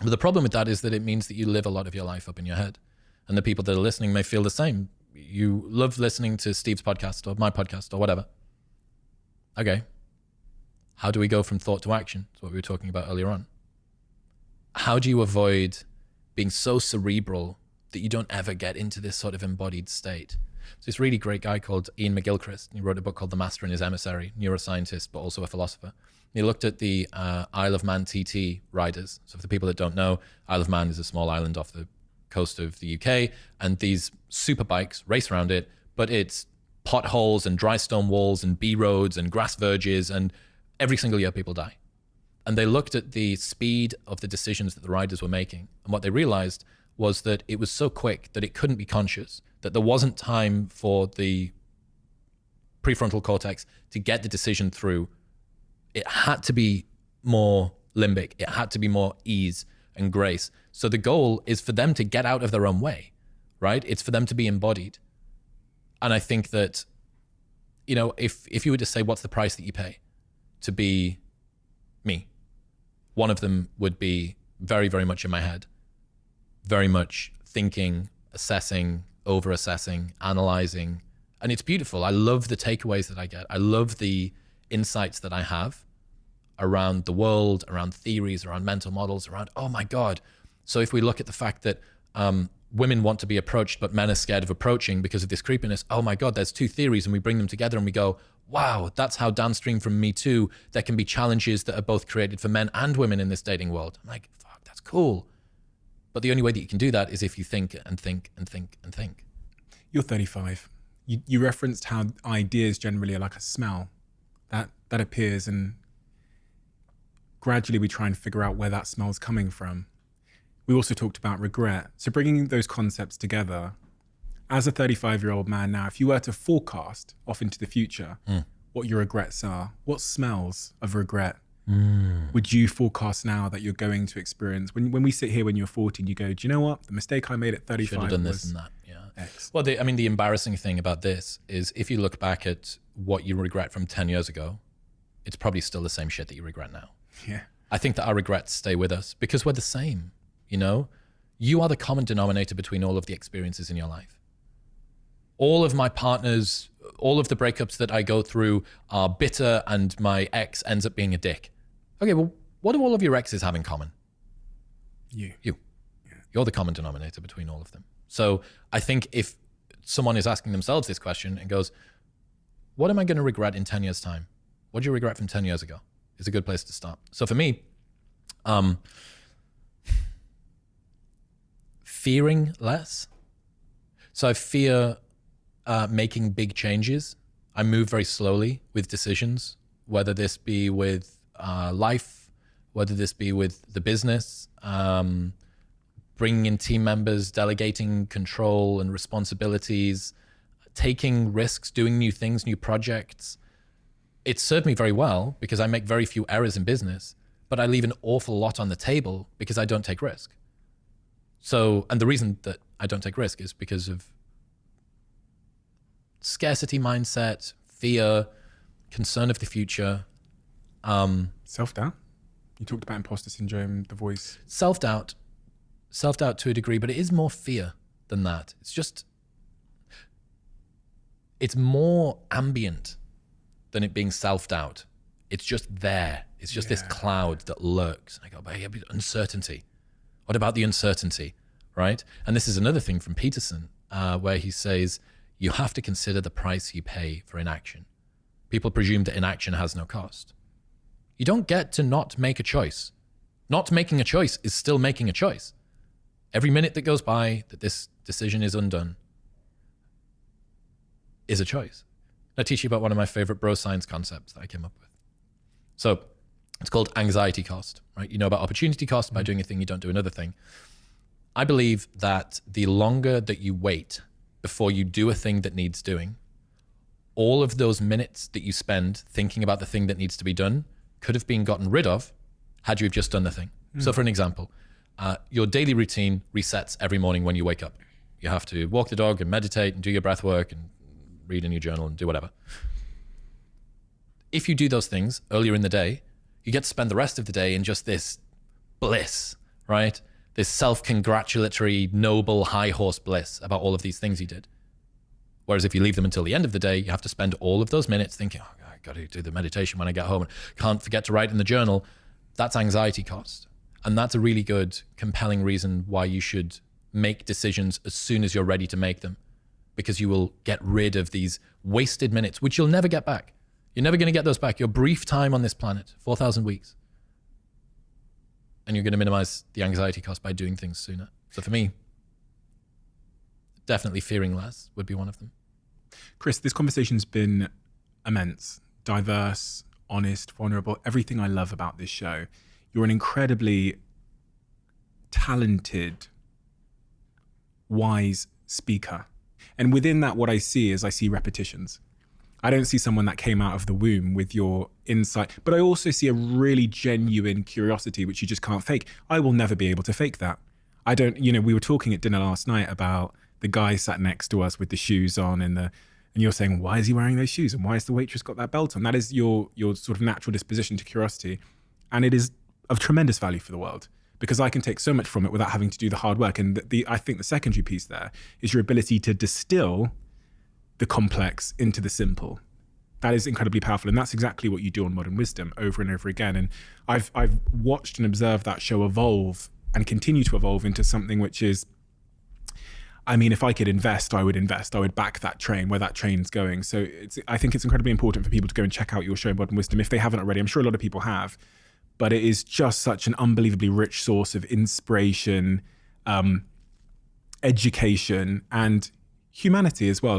But the problem with that is that it means that you live a lot of your life up in your head. And the people that are listening may feel the same. You love listening to Steve's podcast or my podcast or whatever. Okay. How do we go from thought to action? That's what we were talking about earlier on. How do you avoid being so cerebral that you don't ever get into this sort of embodied state? So this really great guy called Ian McGilchrist, he wrote a book called The Master and His Emissary, neuroscientist, but also a philosopher. He looked at the Isle of Man TT riders. So for the people that don't know, Isle of Man is a small island off the coast of the UK, and these super bikes race around it, but it's potholes and dry stone walls and B roads and grass verges, and every single year people die. And they looked at the speed of the decisions that the riders were making, and what they realized was that it was so quick that it couldn't be conscious, that there wasn't time for the prefrontal cortex to get the decision through. It had to be more limbic. It had to be more ease and grace. So the goal is for them to get out of their own way, right? It's for them to be embodied. And I think that, you know, if you were to say, what's the price that you pay to be me? One of them would be very, very much in my head, very much thinking, assessing, over-assessing, analyzing. And it's beautiful. I love the takeaways that I get. I love the insights that I have around the world, around theories, around mental models, around, oh my God. So if we look at the fact that women want to be approached, but men are scared of approaching because of this creepiness, oh my God, there's two theories, and we bring them together and we go, wow, that's how downstream from Me Too, there can be challenges that are both created for men and women in this dating world. I'm like, fuck, that's cool. But the only way that you can do that is if you think and think and think and think. You're 35. You referenced how ideas generally are like a smell that appears, and gradually we try and figure out where that smell's coming from. We also talked about regret. So bringing those concepts together, as a 35-year-old man now, if you were to forecast off into the future what your regrets are, what smells of regret would you forecast now that you're going to experience? When we sit here when you're 40 and you go, do you know what? The mistake I made at 35 should have done this was and that, yeah. X. Well, the embarrassing thing about this is if you look back at what you regret from 10 years ago, it's probably still the same shit that you regret now. Yeah. I think that our regrets stay with us because we're the same, you know? You are the common denominator between all of the experiences in your life. All of my partners, all of the breakups that I go through are bitter, and my ex ends up being a dick. Okay, well, what do all of your exes have in common? You. Yeah. You're the common denominator between all of them. So I think if someone is asking themselves this question and goes, what am I going to regret in 10 years' time? What do you regret from 10 years ago? Is a good place to start. So for me, fearing less. So I fear making big changes. I move very slowly with decisions, whether this be with life, whether this be with the business, bringing in team members, delegating control and responsibilities, taking risks, doing new things, new projects. It's served me very well because I make very few errors in business, but I leave an awful lot on the table because I don't take risk. So, and the reason that I don't take risk is because of scarcity mindset, fear, concern of the future. Self-doubt. You talked about imposter syndrome, the voice. Self-doubt to a degree, but it is more fear than that. It's more ambient than it being self-doubt. It's just there. It's just this cloud that lurks. I go, but uncertainty. What about the uncertainty, right? And this is another thing from Peterson, where he says, you have to consider the price you pay for inaction. People presume that inaction has no cost. You don't get to not make a choice. Not making a choice is still making a choice. Every minute that goes by that this decision is undone is a choice. I'll teach you about one of my favorite bro science concepts that I came up with. So it's called anxiety cost, right? You know about opportunity cost by doing a thing, you don't do another thing. I believe that the longer that you wait before you do a thing that needs doing, all of those minutes that you spend thinking about the thing that needs to be done could have been gotten rid of had you have just done the thing. So for an example, your daily routine resets every morning when you wake up. You have to walk the dog and meditate and do your breath work and read in your journal and do whatever. If you do those things earlier in the day, you get to spend the rest of the day in just this bliss, right? This self-congratulatory, noble, high horse bliss about all of these things you did. Whereas if you leave them until the end of the day, you have to spend all of those minutes thinking, oh, I got to do the meditation when I get home and can't forget to write in the journal. That's anxiety cost. And that's a really good, compelling reason why you should make decisions as soon as you're ready to make them, because you will get rid of these wasted minutes, which you'll never get back. You're never going to get those back. Your brief time on this planet, 4,000 weeks. And you're going to minimize the anxiety cost by doing things sooner. So for me, definitely fearing less would be one of them. Chris, this conversation's been immense, diverse, honest, vulnerable, everything I love about this show. You're an incredibly talented, wise speaker. And within that, what I see is I see repetitions. I don't see someone that came out of the womb with your insight, but I also see a really genuine curiosity, which you just can't fake. I will never be able to fake that. I don't, we were talking at dinner last night about the guy sat next to us with the shoes on and you're saying, why is he wearing those shoes? And why has the waitress got that belt on? That is your sort of natural disposition to curiosity. And it is of tremendous value for the world, because I can take so much from it without having to do the hard work. And I think the secondary piece there is your ability to distill the complex into the simple. That is incredibly powerful. And that's exactly what you do on Modern Wisdom over and over again. And I've watched and observed that show evolve and continue to evolve into something which is, if I could invest, I would invest. I would back that train, where that train's going. So I think it's incredibly important for people to go and check out your show, Modern Wisdom, if they haven't already. I'm sure a lot of people have. But it is just such an unbelievably rich source of inspiration, education, and humanity as well.